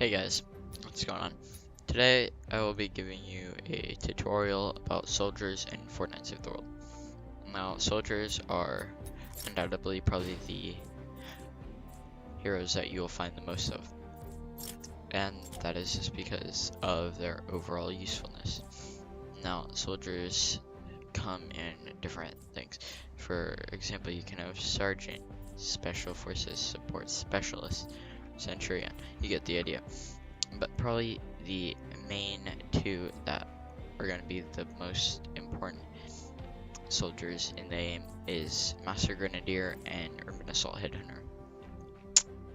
Hey guys, what's going on? Today I will be giving you a tutorial about soldiers in Fortnite Save the World. Now, soldiers are undoubtedly probably the heroes that you will find the most of, and that is just because of their overall usefulness. Now, soldiers come in different things. For example, you can have Sergeant, Special Forces Support Specialist, Centurion. You get the idea. But probably the main two that are going to be the most important soldiers in the game is Master Grenadier and Urban Assault Headhunter.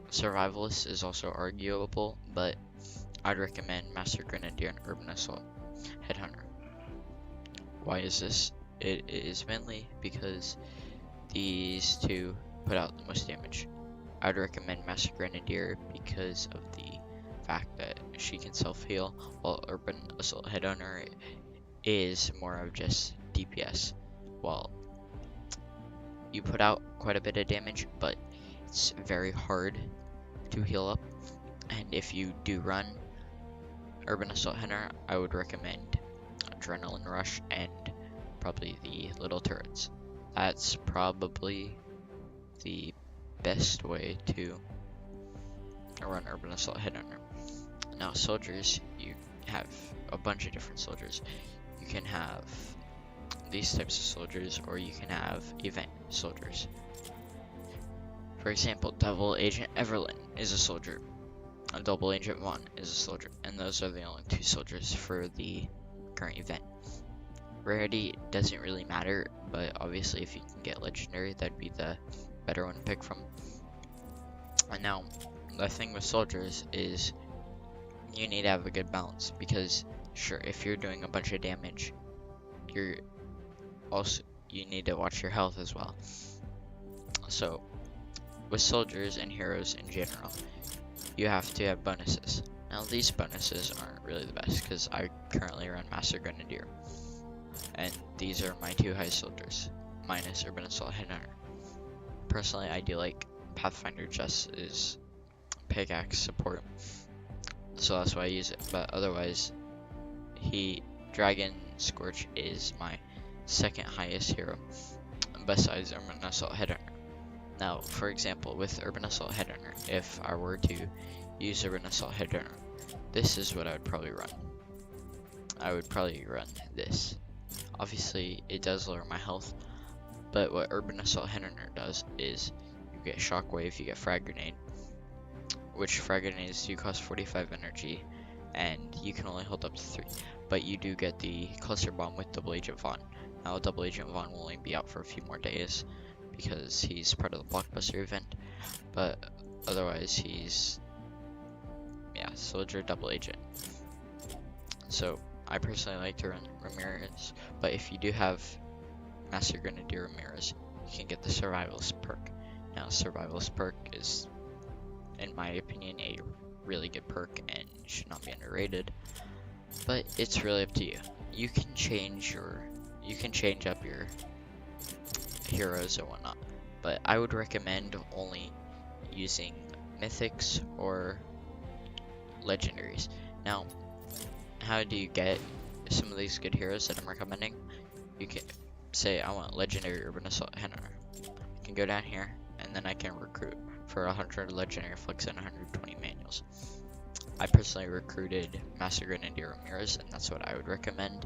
Survivalist is also arguable, but I'd recommend Master Grenadier and Urban Assault Headhunter. Why is this? It is mainly because these two put out the most damage. I'd recommend Master Grenadier because of the fact that she can self-heal, while Urban Assault Headhunter is more of just DPS. Well, you put out quite a bit of damage, but it's very hard to heal up. And if you do run Urban Assault Headhunter, I would recommend Adrenaline Rush and probably the little turrets. That's probably the best way to run Urban Assault Headhunter. Now, soldiers, you have a bunch of different soldiers. You can have these types of soldiers, or you can have event soldiers. For example, Double Agent Everlyn is a soldier. Double Agent Vaughn is a soldier, and those are the only two soldiers for the current event. Rarity doesn't really matter, but obviously if you can get legendary, that'd be the better one to pick from. And now, the thing with soldiers is you need to have a good balance, because sure, if you're doing a bunch of damage, you need to watch your health as well. So with soldiers and heroes in general, you have to have bonuses. Now these bonuses aren't really the best because I currently run Master Grenadier, and these are my two high soldiers minus Urban Assault Headhunter. Personally, I do like Pathfinder just as pickaxe support, so that's why I use it. But otherwise, Dragon Scorch is my second highest hero besides Urban Assault Headhunter. Now, for example, with Urban Assault Headhunter, if I were to use Urban Assault Headhunter, this is what I would probably run. I would probably run this. Obviously, it does lower my health, but what Urban Assault Headhunter does is you get Shockwave, you get Frag Grenade, which frag grenades do cost 45 energy, and you can only hold up to 3. But you do get the cluster bomb with Double Agent Vaughn. Now, Double Agent Vaughn will only be out for a few more days because he's part of the Blockbuster event, but otherwise he's, Soldier Double Agent. So I personally like to run Ramirez, but if you do have Master Grenadier Ramirez, you can get the Survivalist perk. Now, Survivalist perk is, in my opinion, a really good perk and should not be underrated, but it's really up to you. You can change up your heroes and whatnot, but I would recommend only using mythics or legendaries. Now, how do you get some of these good heroes that I'm recommending? You can say I want legendary Urban Assault Headhunter. I can go down here and then I can recruit for 100 legendary flicks and 120 manuals. I personally recruited Master Grenadier Ramirez, and that's what I would recommend.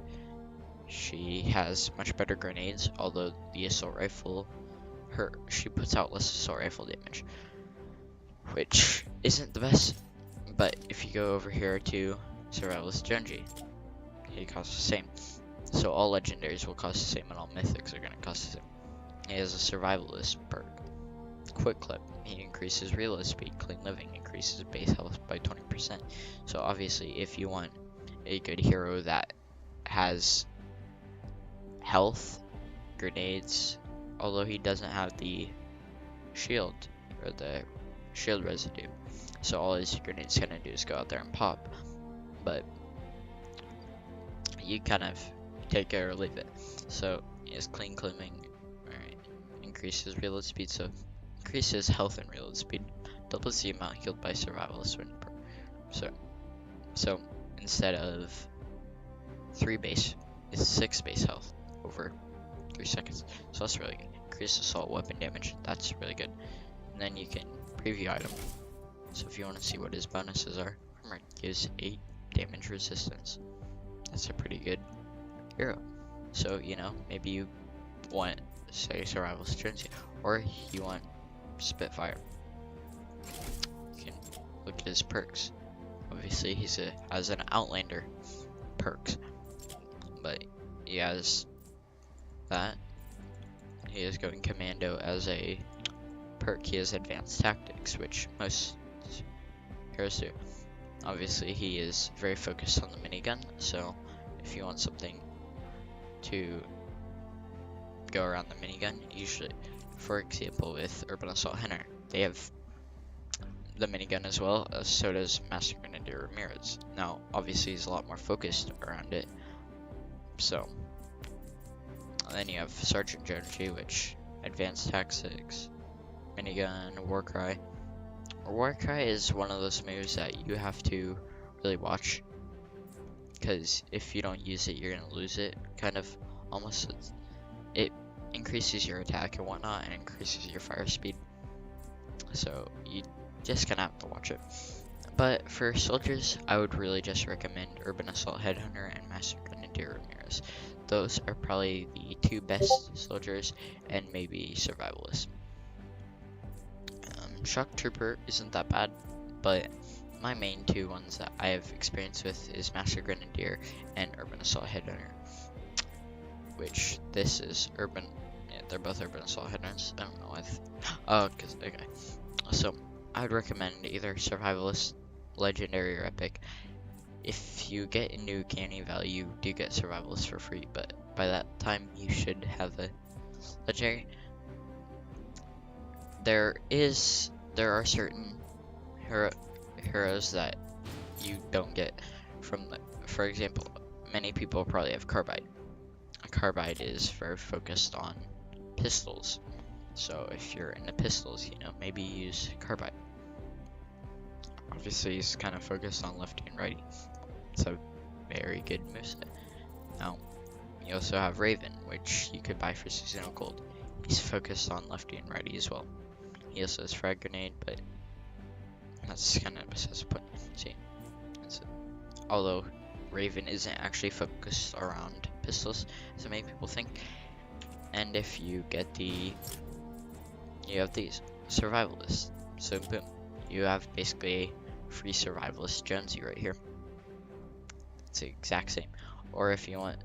She has much better grenades, although the assault rifle, she puts out less assault rifle damage, which isn't the best. But if you go over here to Survivalist Genji, it costs the same. So all legendaries will cost the same, and all mythics are going to cost the same. He has a Survivalist perk. Quick Clip, he increases reload speed. Clean Living increases base health by 20%. So obviously, if you want a good hero that has health, grenades, although he doesn't have the shield or the shield residue, so all his grenades kind of do is go out there and pop, but you kind of take it or leave it. So he has Clean Clipping, alright, increases reload speed, so increases health and reload speed, doubles the amount healed by Survivalist when So instead of 3 base, it's 6 base health over 3 seconds. So that's really good. Increase assault weapon damage. That's really good. And then you can preview item. So if you want to see what his bonuses are, remember it gives 8 damage resistance. That's a pretty good hero. So, you know, maybe you want, say, Survival Stringy, or you want Spitfire. You can look at his perks. Obviously, has an Outlander perks, but he has that. He is going Commando as a perk. He has Advanced Tactics, which most heroes do. Obviously, he is very focused on the minigun, so if you want something to go around the minigun, usually, for example, with Urban Assault Hunter, they have the minigun as well, so does Master Grenadier Ramirez. Now, obviously, he's a lot more focused around it, so. And then you have Sergeant Jonesy, which Advanced Tactics, minigun, Warcry. Warcry is one of those moves that you have to really watch, because if you don't use it, you're gonna lose it. Kind of, almost. It increases your attack and whatnot, and increases your fire speed. So you just kind of have to watch it. But for soldiers, I would really just recommend Urban Assault Headhunter and Master Grenadier Ramirez. Those are probably the 2 best soldiers, and maybe Survivalist. Shock Trooper isn't that bad, but my main 2 ones that I have experience with is Master Grenadier and Urban Assault Headhunter. Which this is Urban, yeah, they're both Urban Assault Headhunters. I don't know why. Okay. So I would recommend either Survivalist, Legendary, or Epic. If you get a new candy value, you do get Survivalist for free, but by that time you should have a Legendary. There are certain heroes that you don't get from for example, many people probably have Carbide. Carbide is very focused on pistols, so if you're into pistols, you know, maybe use Carbide. Obviously, he's kind of focused on lefty and righty. It's a very good moveset. Now, you also have Raven, which you could buy for seasonal gold. He's focused on lefty and righty as well. He also has Frag Grenade, but that's kind of besides the point. See, although Raven isn't actually focused around pistols, as many people think. And if you get you have these Survivalists. So boom, you have basically a free Survivalist Jonesy right here. It's the exact same. Or if you want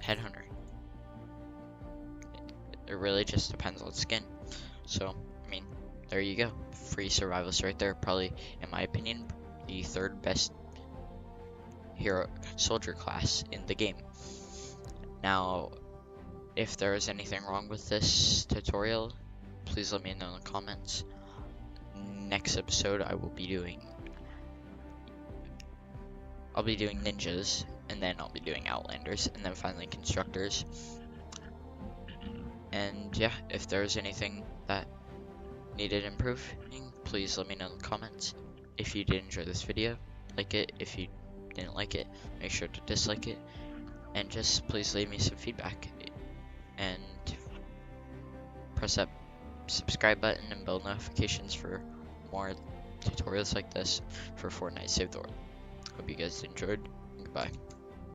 Headhunter, it really just depends on skin. So I mean, there you go, free Survivalist right there. Probably, in my opinion, the 3rd best hero soldier class in the game. Now, if there is anything wrong with this tutorial, please let me know in the comments. Next episode I will be doing ninjas, and then I'll be doing Outlanders, and then finally constructors. And yeah, if there's anything that needed improving, please let me know in the comments. If you did enjoy this video, like it. If you didn't like it, make sure to dislike it, and just please leave me some feedback, and press that subscribe button and bell notifications for more tutorials like this for Fortnite Save the World. Hope you guys enjoyed. Goodbye.